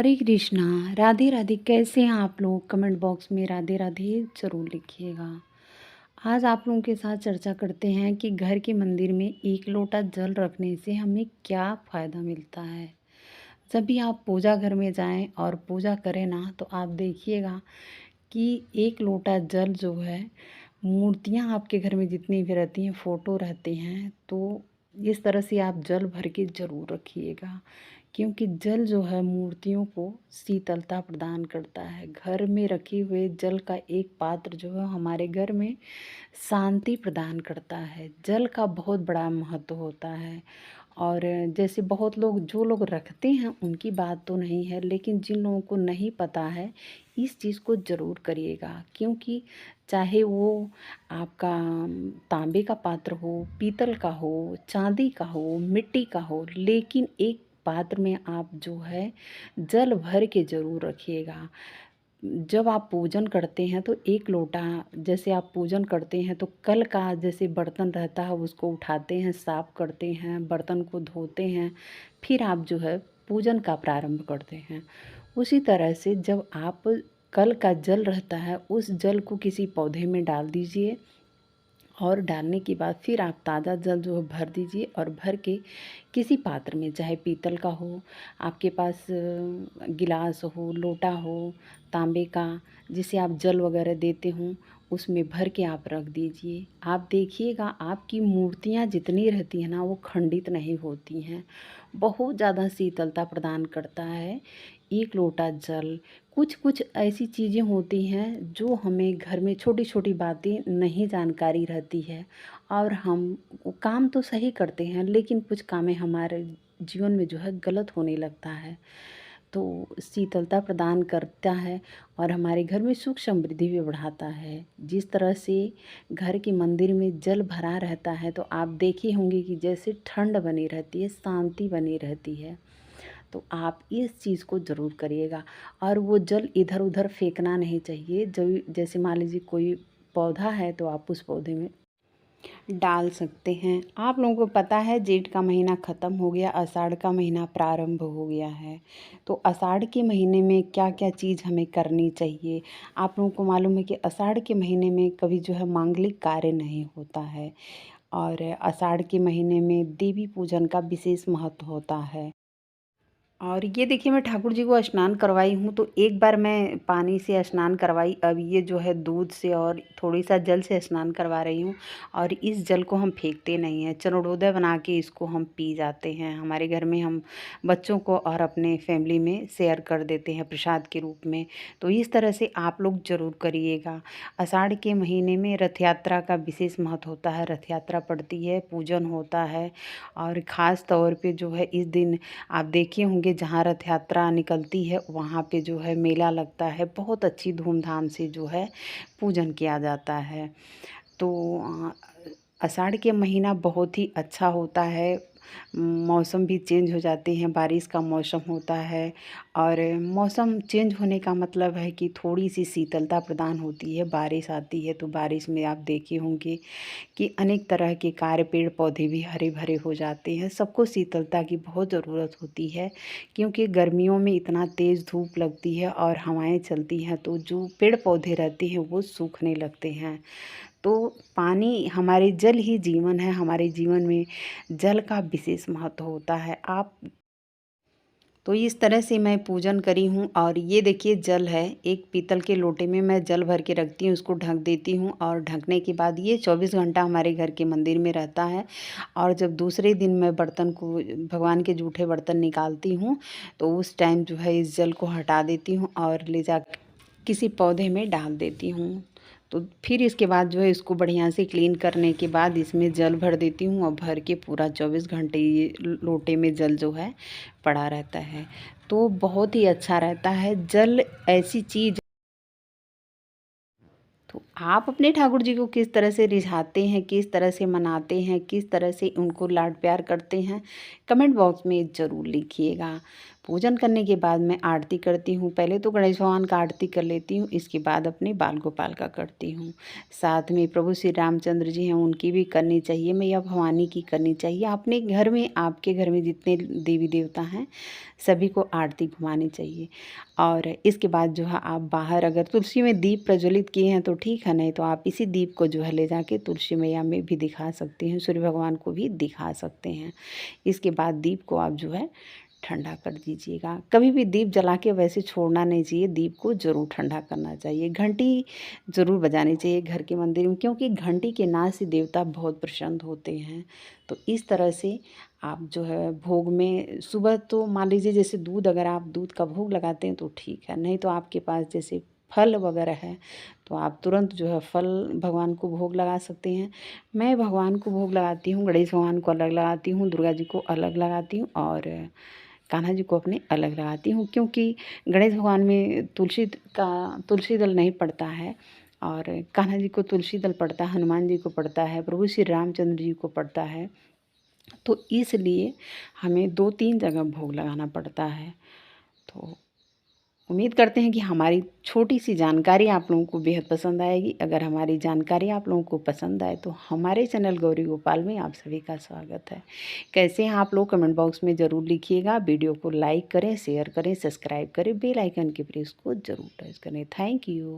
हरे कृष्णा, राधे राधे। कैसे हैं आप लोग? कमेंट बॉक्स में राधे राधे ज़रूर लिखिएगा। आज आप लोगों के साथ चर्चा करते हैं कि घर के मंदिर में एक लोटा जल रखने से हमें क्या फ़ायदा मिलता है। जब भी आप पूजा घर में जाएं और पूजा करें ना, तो आप देखिएगा कि एक लोटा जल जो है, मूर्तियां आपके घर में जितनी भी रहती हैं, फ़ोटो रहते हैं, तो इस तरह से आप जल भर के ज़रूर रखिएगा। क्योंकि जल जो है मूर्तियों को शीतलता प्रदान करता है। घर में रखे हुए जल का एक पात्र जो है हमारे घर में शांति प्रदान करता है। जल का बहुत बड़ा महत्व होता है। और जैसे बहुत लोग, जो लोग रखते हैं उनकी बात तो नहीं है, लेकिन जिन लोगों को नहीं पता है इस चीज़ को ज़रूर करिएगा। क्योंकि चाहे वो आपका तांबे का पात्र हो, पीतल का हो, चांदी का हो, मिट्टी का हो, लेकिन एक पात्र में आप जो है जल भर के ज़रूर रखिएगा। जब आप पूजन करते हैं तो एक लोटा, जैसे आप पूजन करते हैं तो कल का जैसे बर्तन रहता है उसको उठाते हैं, साफ़ करते हैं, बर्तन को धोते हैं, फिर आप जो है पूजन का प्रारंभ करते हैं। उसी तरह से जब आप कल का जल रहता है उस जल को किसी पौधे में डाल दीजिए, और डालने के बाद फिर आप ताज़ा जल जो है भर दीजिए, और भर के किसी पात्र में, चाहे पीतल का हो, आपके पास गिलास हो, लोटा हो, तांबे का, जिसे आप जल वगैरह देते हों, उसमें भर के आप रख दीजिए। आप देखिएगा आपकी मूर्तियाँ जितनी रहती हैं ना, वो खंडित नहीं होती हैं। बहुत ज़्यादा शीतलता प्रदान करता है एक लोटा जल। कुछ कुछ ऐसी चीज़ें होती हैं जो हमें घर में छोटी छोटी बातें नहीं जानकारी रहती है, और हम वो काम तो सही करते हैं, लेकिन कुछ कामें हमारे जीवन में जो है गलत होने लगता है। तो शीतलता प्रदान करता है और हमारे घर में सुख समृद्धि भी बढ़ाता है। जिस तरह से घर के मंदिर में जल भरा रहता है, तो आप देखे होंगे कि जैसे ठंड बनी रहती है, शांति बनी रहती है। तो आप इस चीज़ को ज़रूर करिएगा। और वो जल इधर उधर फेंकना नहीं चाहिए। जब जैसे मान लीजिए कोई पौधा है तो आप उस पौधे में डाल सकते हैं। आप लोगों को पता है जेठ का महीना ख़त्म हो गया, आषाढ़ का महीना प्रारंभ हो गया है। तो आषाढ़ के महीने में क्या क्या चीज़ हमें करनी चाहिए? आप लोगों को मालूम है कि आषाढ़ के महीने में कभी जो है मांगलिक कार्य नहीं होता है, और आषाढ़ के महीने में देवी पूजन का विशेष महत्व होता है। और ये देखिए, मैं ठाकुर जी को स्नान करवाई हूँ, तो एक बार मैं पानी से स्नान करवाई, अब ये जो है दूध से और थोड़ी सा जल से स्नान करवा रही हूँ। और इस जल को हम फेंकते नहीं हैं, चरणोदय बना के इसको हम पी जाते हैं। हमारे घर में हम बच्चों को और अपने फैमिली में शेयर कर देते हैं प्रसाद के रूप में। तो इस तरह से आप लोग ज़रूर करिएगा। आषाढ़ के महीने में रथ यात्रा का विशेष महत्व होता है। रथ यात्रा पड़ती है, पूजन होता है, और ख़ास तौर पे जो है इस दिन आप देखे होंगे जहाँ रथ यात्रा निकलती है वहाँ पे जो है मेला लगता है। बहुत अच्छी धूमधाम से जो है पूजन किया जाता है। तो आषाढ़ के महीना बहुत ही अच्छा होता है। मौसम भी चेंज हो जाते हैं, बारिश का मौसम होता है, और मौसम चेंज होने का मतलब है कि थोड़ी सी शीतलता प्रदान होती है। बारिश आती है तो बारिश में आप देखे होंगे कि अनेक तरह के कार्य, पेड़ पौधे भी हरे भरे हो जाते हैं। सबको शीतलता की बहुत ज़रूरत होती है, क्योंकि गर्मियों में इतना तेज़ धूप लगती है और हवाएं चलती हैं, तो जो पेड़ पौधे रहते हैं वो सूखने लगते हैं। तो पानी, हमारे जल ही जीवन है। हमारे जीवन में जल का विशेष महत्व होता है। आप तो इस तरह से मैं पूजन करी हूँ। और ये देखिए जल है, एक पीतल के लोटे में मैं जल भर के रखती हूँ, उसको ढक देती हूँ, और ढकने के बाद ये 24 घंटा हमारे घर के मंदिर में रहता है। और जब दूसरे दिन मैं बर्तन को, भगवान के जूठे बर्तन निकालती हूँ, तो उस टाइम जो है इस जल को हटा देती हूँ और ले जा किसी पौधे में डाल देती हूँ। तो फिर इसके बाद जो है इसको बढ़िया से क्लीन करने के बाद इसमें जल भर देती हूँ, और भर के पूरा 24 घंटे ये लोटे में जल जो है पड़ा रहता है। तो बहुत ही अच्छा रहता है। जल ऐसी चीज़। तो आप अपने ठाकुर जी को किस तरह से रिझाते हैं, किस तरह से मनाते हैं, किस तरह से उनको लाड प्यार करते हैं, कमेंट बॉक्स में ज़रूर लिखिएगा। पूजन करने के बाद मैं आरती करती हूँ। पहले तो गणेश भगवान का आरती कर लेती हूँ, इसके बाद अपने बाल गोपाल का करती हूँ। साथ में प्रभु श्री रामचंद्र जी हैं, उनकी भी करनी चाहिए, मैया भवानी की करनी चाहिए। अपने घर में, आपके घर में जितने देवी देवता हैं सभी को आरती घुमानी चाहिए। और इसके बाद जो है आप बाहर अगर तुलसी में दीप प्रज्वलित किए हैं तो ठीक है, नहीं तो आप इसी दीप को जो है ले जाके तुलसी मैया में भी दिखा सकते हैं, सूर्य भगवान को भी दिखा सकते हैं। इसके बाद दीप को आप जो है ठंडा कर दीजिएगा। कभी भी दीप जला के वैसे छोड़ना नहीं चाहिए, दीप को ज़रूर ठंडा करना चाहिए। घंटी ज़रूर बजानी चाहिए घर के मंदिर में, क्योंकि घंटी के नाद से देवता बहुत प्रसन्न होते हैं। तो इस तरह से आप जो है भोग में सुबह तो मान लीजिए जैसे दूध, अगर आप दूध का भोग लगाते हैं तो ठीक है, नहीं तो आपके पास जैसे फल वगैरह है तो आप तुरंत जो है फल भगवान को भोग लगा सकते हैं। मैं भगवान को भोग लगाती हूँ, गणेश भगवान को अलग लगाती हूँ, दुर्गा जी को अलग लगाती हूँ और कान्हा जी को अपने अलग लगाती हूँ, क्योंकि गणेश भगवान में तुलसी दल नहीं पड़ता है और कान्हा जी को तुलसी दल पड़ता है, हनुमान जी को पड़ता है, प्रभु श्री रामचंद्र जी को पड़ता है। तो इसलिए हमें 2-3 जगह भोग लगाना पड़ता है। तो उम्मीद करते हैं कि हमारी छोटी सी जानकारी आप लोगों को बेहद पसंद आएगी। अगर हमारी जानकारी आप लोगों को पसंद आए तो हमारे चैनल गौरी गोपाल में आप सभी का स्वागत है। कैसे हैं आप लोग, कमेंट बॉक्स में ज़रूर लिखिएगा। वीडियो को लाइक करें, शेयर करें, सब्सक्राइब करें, बेल आइकन के प्रेस को ज़रूर टच करें। Thank you.